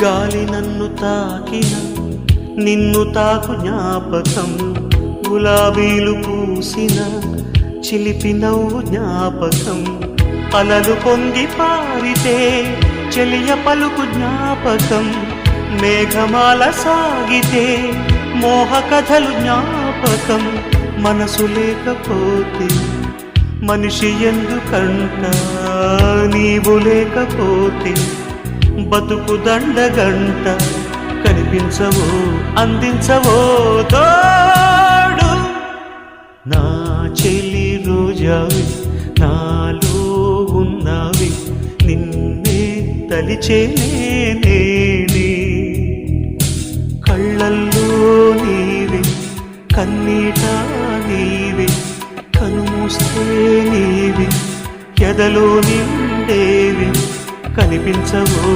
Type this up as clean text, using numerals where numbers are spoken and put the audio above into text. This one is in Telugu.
గాలి నన్ను తాకిన నిన్ను తాకు జ్ఞాపకం, గులాబీలు పూసిన చిలిపి నవ్వు జ్ఞాపకం, అలలు పొంగి పారితే చెలియ పలుకు జ్ఞాపకం, మేఘమాల సాగితే మోహ కథలు జ్ఞాపకం. మనసు లేకపోతే మనిషి ఎందుకంట, నీవు లేకపోతే బతుకు దండగంట. కనిపించవో అందించవో తోడు, నా చెలి రోజావి నాలో ఉన్నవి, నిన్నే తలిచేనే. కళ్ళల్లో నీవే కన్నీట నీవే, కనుమూస్తే నీవే ఎదలో నిండేవి. కనిపించవో